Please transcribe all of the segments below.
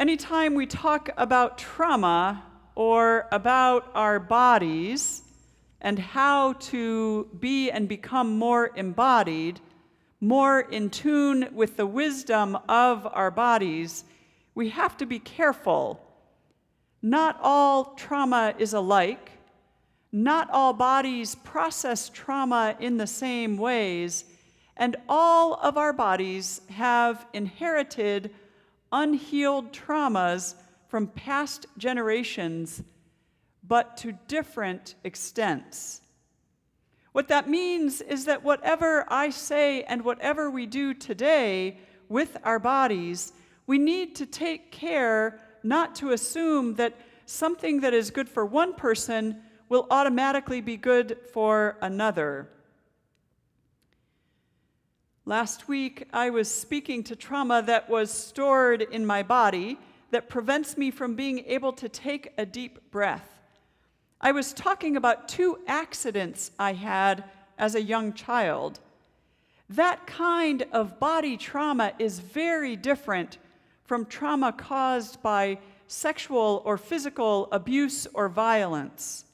Anytime we talk about trauma or about our bodies and how to be and become more embodied, more in tune with the wisdom of our bodies, we have to be careful. Not all trauma is alike. Not all bodies process trauma in the same ways, and all of our bodies have inherited unhealed traumas from past generations, but to different extents. What that means is that whatever I say and whatever we do today with our bodies, we need to take care not to assume that something that is good for one person will automatically be good for another. Last week, I was speaking to trauma that was stored in my body that prevents me from being able to take a deep breath. I was talking about 2 accidents I had as a young child. That kind of body trauma is very different from trauma caused by sexual or physical abuse or violence.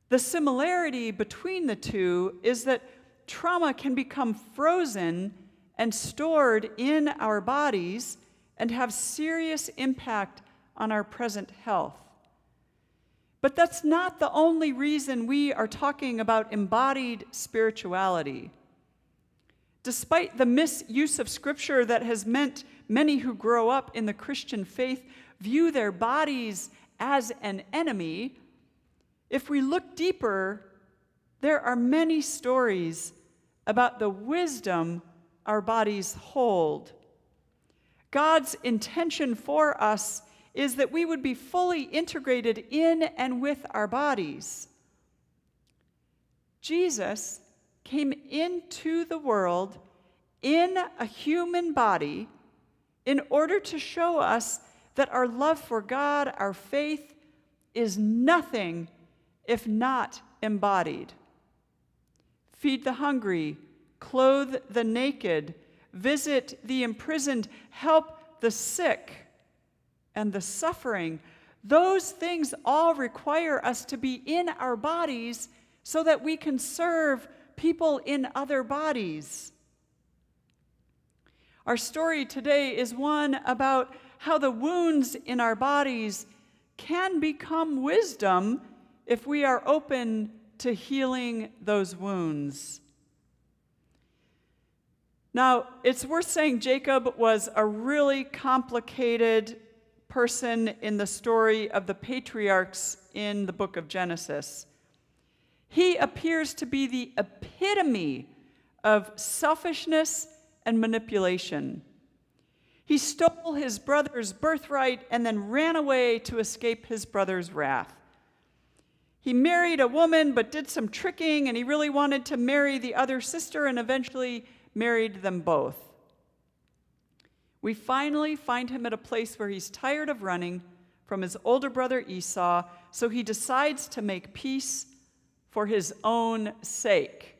The similarity between the two is that trauma can become frozen and stored in our bodies and have serious impact on our present health. But that's not the only reason we are talking about embodied spirituality. Despite the misuse of Scripture that has meant many who grow up in the Christian faith view their bodies as an enemy, if we look deeper, there are many stories about the wisdom our bodies hold. God's intention for us is that we would be fully integrated in and with our bodies. Jesus came into the world in a human body in order to show us that our love for God, our faith, is nothing if not embodied. Feed the hungry, clothe the naked, visit the imprisoned, help the sick and the suffering. Those things all require us to be in our bodies so that we can serve people in other bodies. Our story today is one about how the wounds in our bodies can become wisdom if we are open to healing those wounds. Now, it's worth saying Jacob was a really complicated person in the story of the patriarchs in the book of Genesis. He appears to be the epitome of selfishness and manipulation. He stole his brother's birthright and then ran away to escape his brother's wrath. He married a woman but did some tricking, and he really wanted to marry the other sister and eventually married them both. We finally find him at a place where he's tired of running from his older brother Esau, so he decides to make peace for his own sake.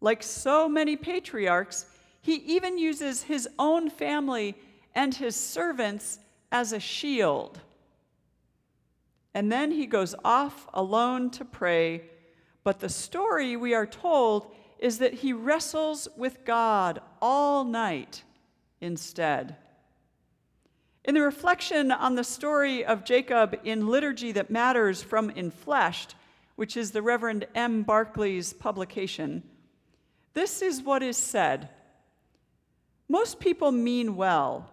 Like so many patriarchs, he even uses his own family and his servants as a shield. And then he goes off alone to pray, but the story we are told is that he wrestles with God all night instead. In the reflection on the story of Jacob in Liturgy That Matters from Infleshed, which is the Reverend M. Barclay's publication, this is what is said. Most people mean well.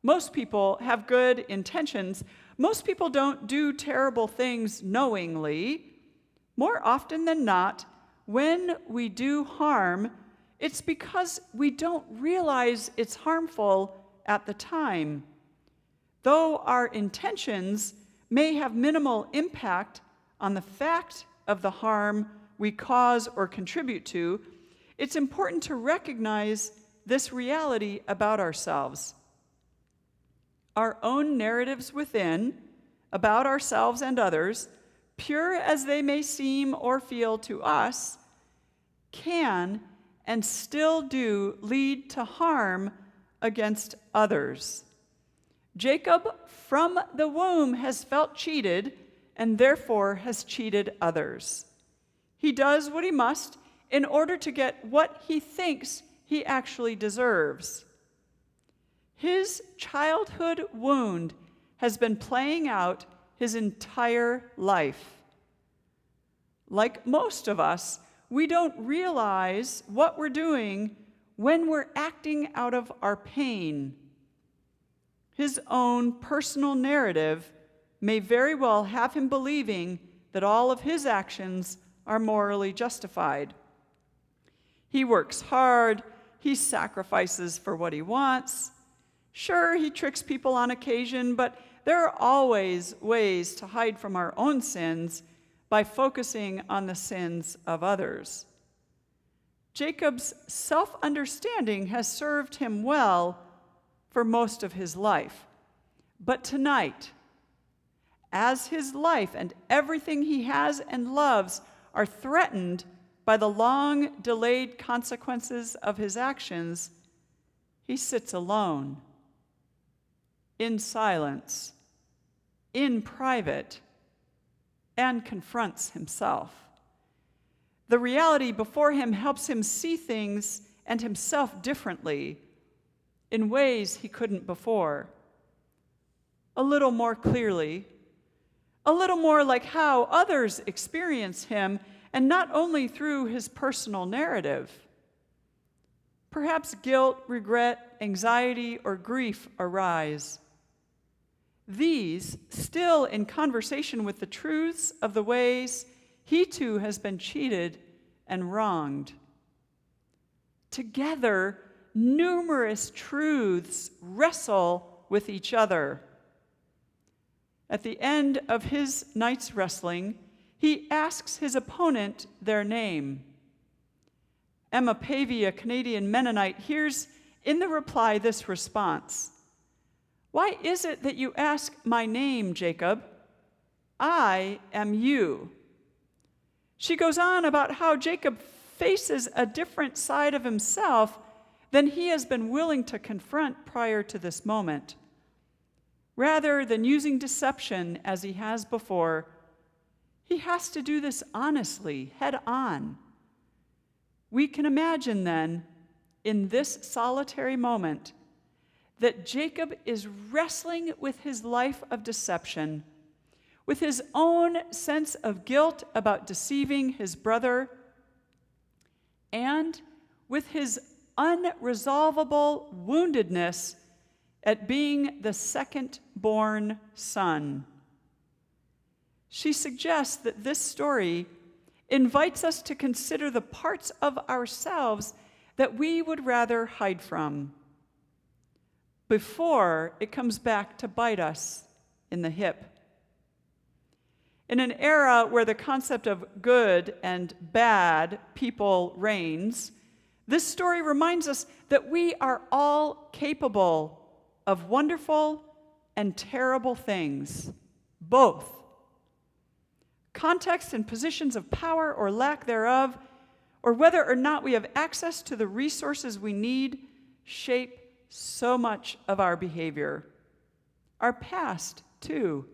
Most people have good intentions. Most people don't do terrible things knowingly. More often than not, when we do harm, it's because we don't realize it's harmful at the time. Though our intentions may have minimal impact on the fact of the harm we cause or contribute to, it's important to recognize this reality about ourselves. Our own narratives within, about ourselves and others, pure as they may seem or feel to us, can and still do lead to harm against others. Jacob, from the womb, has felt cheated and therefore has cheated others. He does what he must in order to get what he thinks he actually deserves. His childhood wound has been playing out his entire life. Like most of us, we don't realize what we're doing when we're acting out of our pain. His own personal narrative may very well have him believing that all of his actions are morally justified. He works hard, he sacrifices for what he wants. Sure, he tricks people on occasion, but there are always ways to hide from our own sins by focusing on the sins of others. Jacob's self-understanding has served him well for most of his life. But tonight, as his life and everything he has and loves are threatened by the long-delayed consequences of his actions, he sits alone, in silence, in private, and confronts himself. The reality before him helps him see things and himself differently, in ways he couldn't before. A little more clearly, a little more like how others experience him, and not only through his personal narrative. Perhaps guilt, regret, anxiety, or grief arise. These, still in conversation with the truths of the ways he too has been cheated and wronged. Together, numerous truths wrestle with each other. At the end of his night's wrestling, he asks his opponent their name. Emma Pavey, a Canadian Mennonite, hears in the reply this response: "Why is it that you ask my name, Jacob? I am you." She goes on about how Jacob faces a different side of himself than he has been willing to confront prior to this moment. Rather than using deception as he has before, he has to do this honestly, head on. We can imagine then, in this solitary moment, that Jacob is wrestling with his life of deception, with his own sense of guilt about deceiving his brother, and with his unresolvable woundedness at being the second-born son. She suggests that this story invites us to consider the parts of ourselves that we would rather hide from before it comes back to bite us in the hip. In an era where the concept of good and bad people reigns, this story reminds us that we are all capable of wonderful and terrible things, both. Context and positions of power or lack thereof, or whether or not we have access to the resources we need, shape so much of our behavior. Our past, too.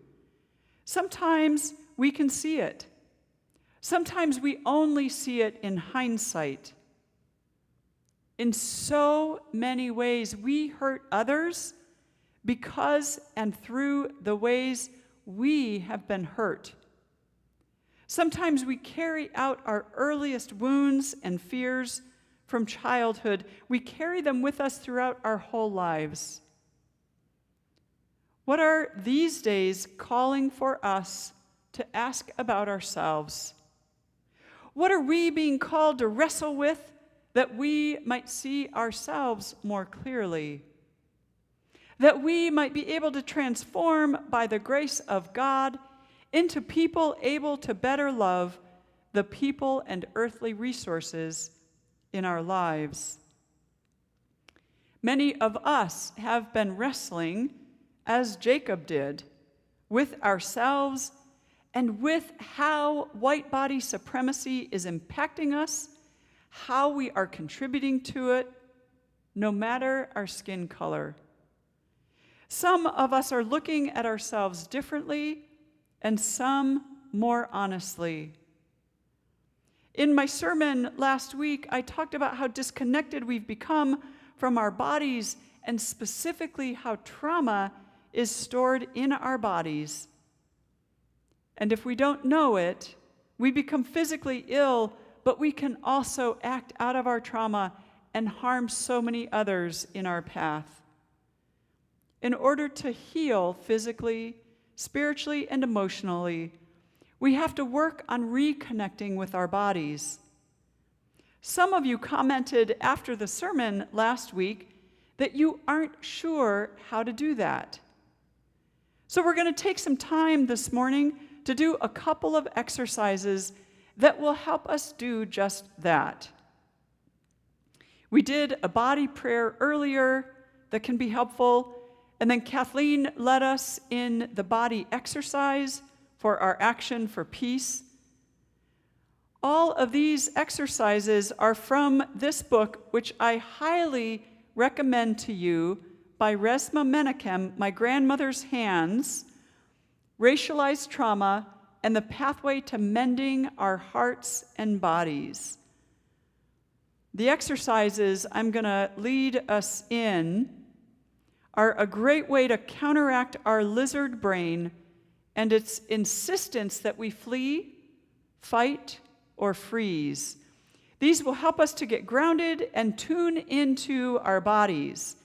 Sometimes we can see it. Sometimes we only see it in hindsight. In so many ways, we hurt others because and through the ways we have been hurt. Sometimes we carry out our earliest wounds and fears from childhood. We carry them with us throughout our whole lives. What are these days calling for us to ask about ourselves? What are we being called to wrestle with that we might see ourselves more clearly? That we might be able to transform by the grace of God into people able to better love the people and earthly resources in our lives. Many of us have been wrestling, as Jacob did, with ourselves and with how white body supremacy is impacting us, how we are contributing to it, no matter our skin color. Some of us are looking at ourselves differently, and some more honestly. In my sermon last week, I talked about how disconnected we've become from our bodies, and specifically how trauma is stored in our bodies. And if we don't know it, we become physically ill, but we can also act out of our trauma and harm so many others in our path. In order to heal physically, spiritually, and emotionally, we have to work on reconnecting with our bodies. Some of you commented after the sermon last week that you aren't sure how to do that. So we're going to take some time this morning to do a couple of exercises that will help us do just that. We did a body prayer earlier that can be helpful, and then Kathleen led us in the body exercise for our action for peace. All of these exercises are from this book, which I highly recommend to you, by Resmaa Menakem, My Grandmother's Hands, Racialized Trauma, and the Pathway to Mending Our Hearts and Bodies. The exercises I'm going to lead us in are a great way to counteract our lizard brain and its insistence that we flee, fight, or freeze. These will help us to get grounded and tune into our bodies.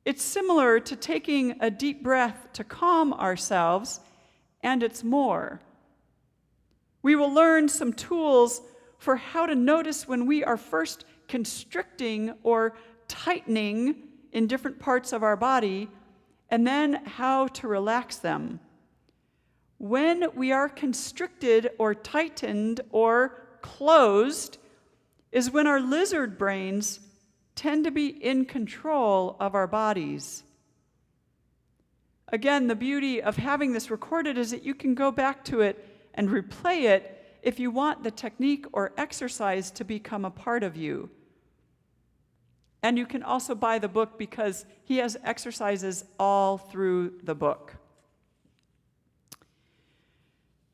It's similar to taking a deep breath to calm ourselves, and it's more. We will learn some tools for how to notice when we are first constricting or tightening in different parts of our body, and then how to relax them. When we are constricted or tightened or closed is when our lizard brains tend to be in control of our bodies. Again, the beauty of having this recorded is that you can go back to it and replay it if you want the technique or exercise to become a part of you. And you can also buy the book because he has exercises all through the book.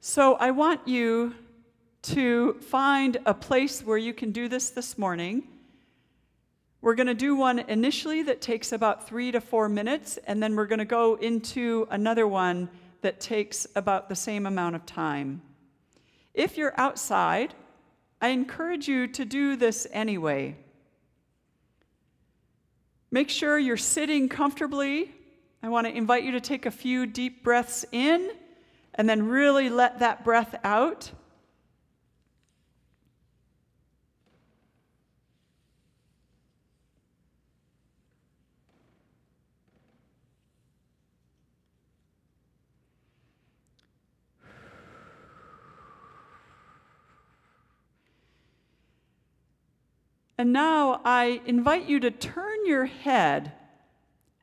So I want you to find a place where you can do this morning. We're going to do one initially that takes about 3 to 4 minutes, and then we're going to go into another one that takes about the same amount of time. If you're outside, I encourage you to do this anyway. Make sure you're sitting comfortably. I want to invite you to take a few deep breaths in and then really let that breath out. And now I invite you to turn your head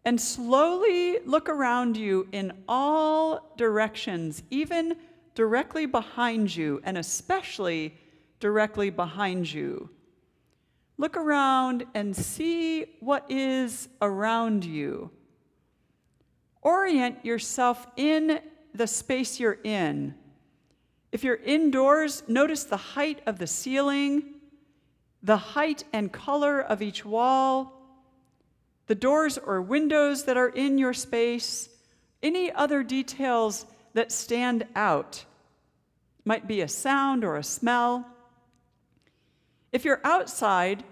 and slowly look around you in all directions, even directly behind you, and especially directly behind you. Look around and see what is around you. Orient yourself in the space you're in. If you're indoors, notice the height of the ceiling, the height and color of each wall, the doors or windows that are in your space, any other details that stand out. Might be a sound or a smell. If you're outside,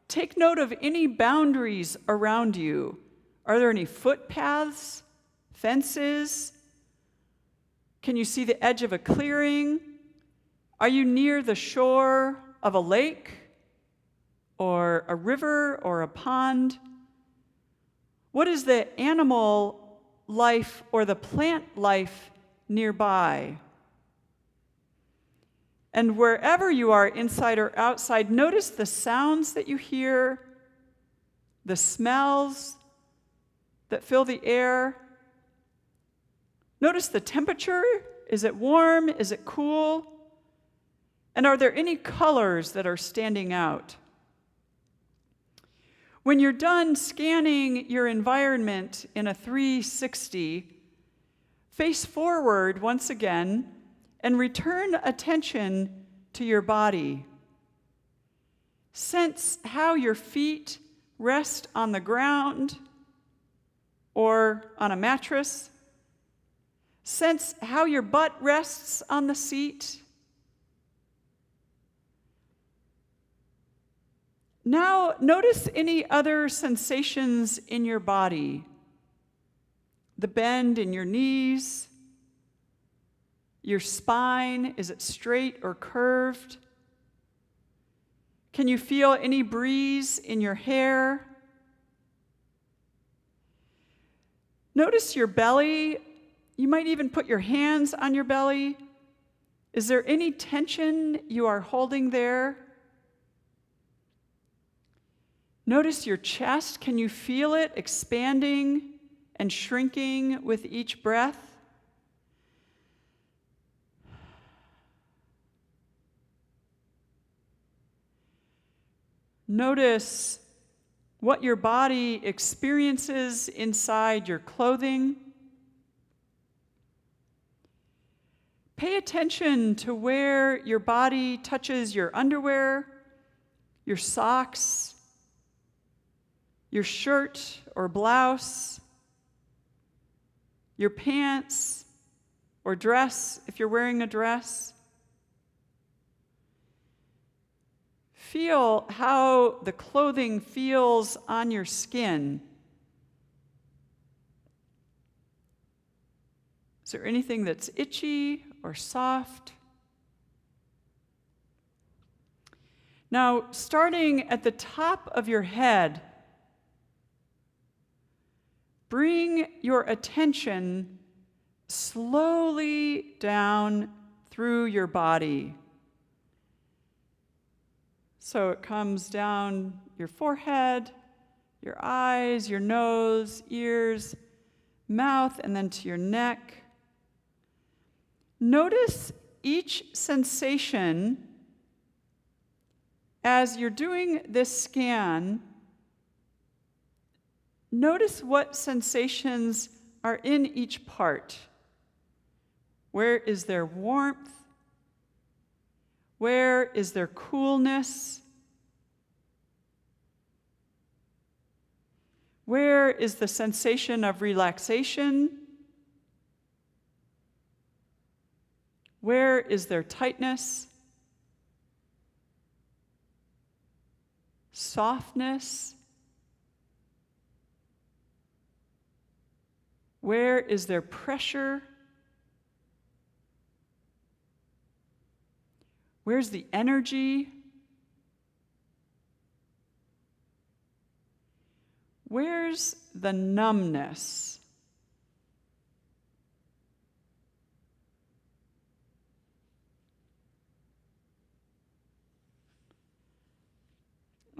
take note of any boundaries around you. Are there any footpaths, fences? Can you see the edge of a clearing? Are you near the shore of a lake or a river or a pond? What is the animal life or the plant life nearby? And wherever you are, inside or outside, notice the sounds that you hear, the smells that fill the air. Notice the temperature. Is it warm? Is it cool? And are there any colors that are standing out? When you're done scanning your environment in a 360, face forward once again and return attention to your body. Sense how your feet rest on the ground or on a mattress. Sense how your butt rests on the seat. Now, notice any other sensations in your body. The bend in your knees, your spine, is it straight or curved? Can you feel any breeze in your hair? Notice your belly. You might even put your hands on your belly. Is there any tension you are holding there? Notice your chest. Can you feel it expanding and shrinking with each breath? Notice what your body experiences inside your clothing. Pay attention to where your body touches your underwear, your socks, your shirt or blouse, your pants or dress if you're wearing a dress. Feel how the clothing feels on your skin. Is there anything that's itchy or soft? Now, starting at the top of your head, bring your attention slowly down through your body. So it comes down your forehead, your eyes, your nose, ears, mouth, and then to your neck. Notice each sensation as you're doing this scan. Notice what sensations are in each part. Where is there warmth? Where is there coolness? Where is the sensation of relaxation? Where is there tightness? Softness? Where is there pressure? Where's the energy? Where's the numbness?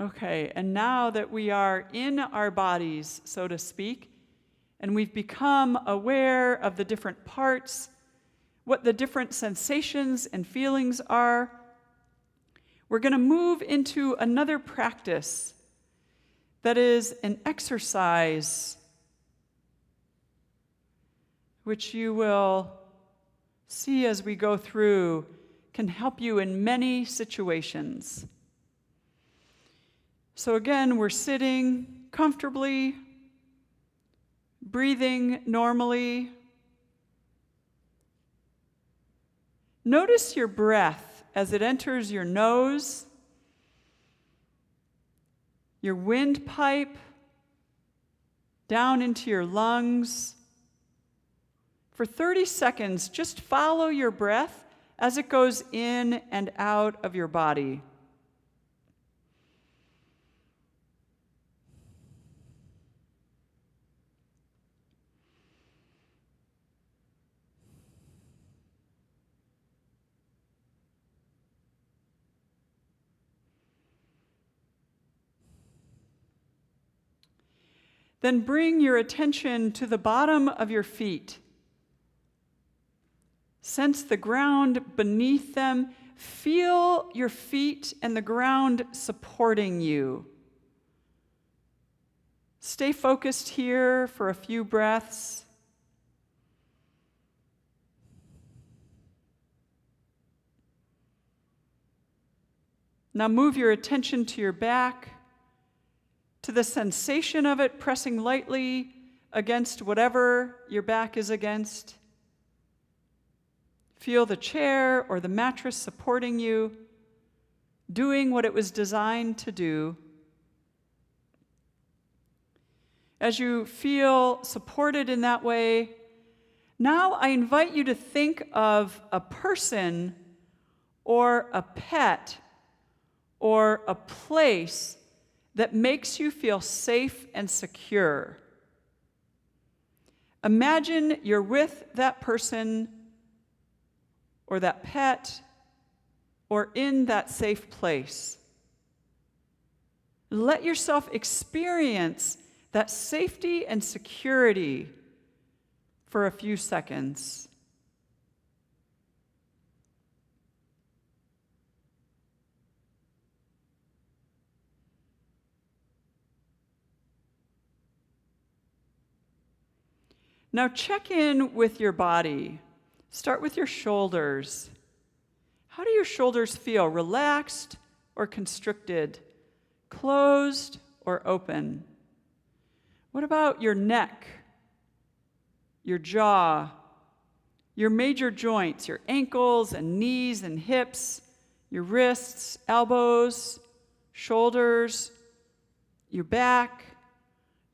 Okay, and now that we are in our bodies, so to speak, and we've become aware of the different parts, what the different sensations and feelings are, we're going to move into another practice that is an exercise which you will see as we go through can help you in many situations. So again, we're sitting comfortably, breathing normally. Notice your breath as it enters your nose, your windpipe, down into your lungs. For 30 seconds, just follow your breath as it goes in and out of your body. Then bring your attention to the bottom of your feet. Sense the ground beneath them. Feel your feet and the ground supporting you. Stay focused here for a few breaths. Now move your attention to your back, to the sensation of it pressing lightly against whatever your back is against. Feel the chair or the mattress supporting you, doing what it was designed to do. As you feel supported in that way, now I invite you to think of a person or a pet or a place that makes you feel safe and secure. Imagine you're with that person or that pet or in that safe place. Let yourself experience that safety and security for a few seconds. Now check in with your body. Start with your shoulders. How do your shoulders feel? Relaxed or constricted? Closed or open? What about your neck, your jaw, your major joints, your ankles and knees and hips, your wrists, elbows, shoulders, your back,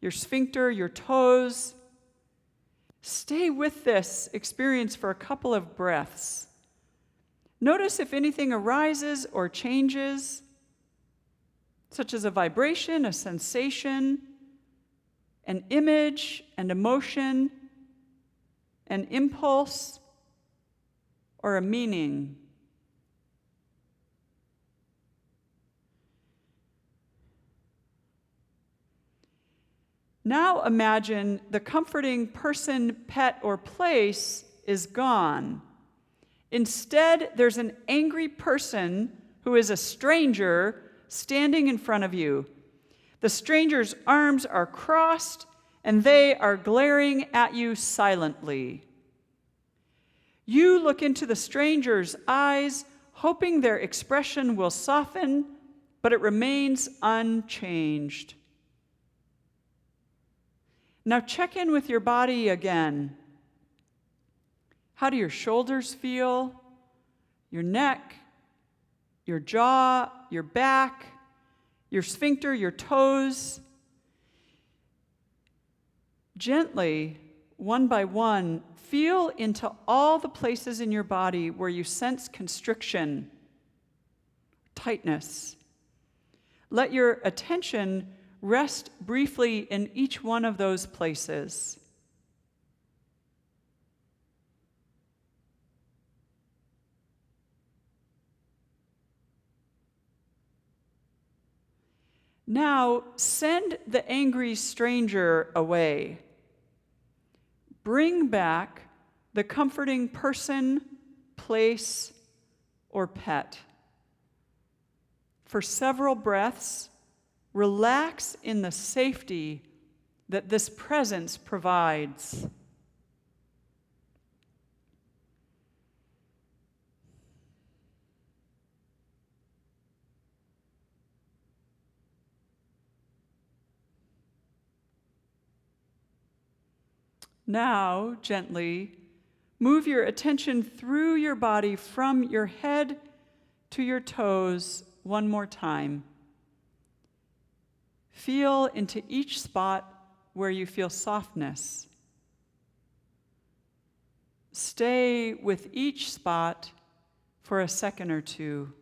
your sphincter, your toes? Stay with this experience for a couple of breaths. Notice if anything arises or changes, such as a vibration, a sensation, an image, an emotion, an impulse, or a meaning. Now imagine the comforting person, pet, or place is gone. Instead, there's an angry person who is a stranger standing in front of you. The stranger's arms are crossed, and they are glaring at you silently. You look into the stranger's eyes, hoping their expression will soften, but it remains unchanged. Now check in with your body again. How do your shoulders feel? Your neck, your jaw, your back, your sphincter, your toes? Gently, one by one, feel into all the places in your body where you sense constriction, tightness. Let your attention rest briefly in each one of those places. Now, send the angry stranger away. Bring back the comforting person, place, or pet. For several breaths, relax in the safety that this presence provides. Now, gently, move your attention through your body from your head to your toes one more time. Feel into each spot where you feel softness. Stay with each spot for a second or two.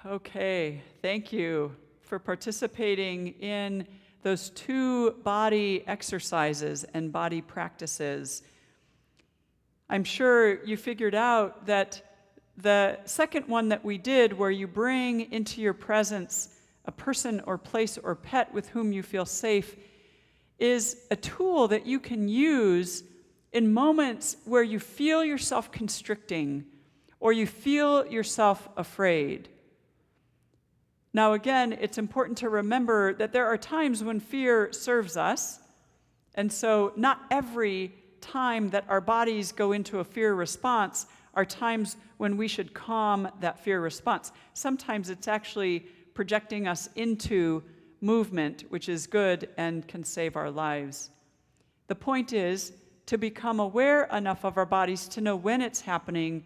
Okay, thank you for participating in those 2 body exercises and body practices. I'm sure you figured out that the second one that we did, where you bring into your presence a person or place or pet with whom you feel safe, is a tool that you can use in moments where you feel yourself constricting or you feel yourself afraid. Now, again, it's important to remember that there are times when fear serves us, and so not every time that our bodies go into a fear response are times when we should calm that fear response. Sometimes it's actually projecting us into movement, which is good and can save our lives. The point is to become aware enough of our bodies to know when it's happening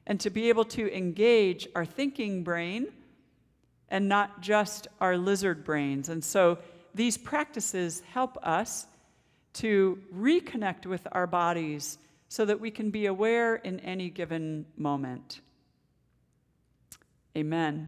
and to be able to engage our thinking brain and not just our lizard brains. And so these practices help us to reconnect with our bodies so that we can be aware in any given moment. Amen.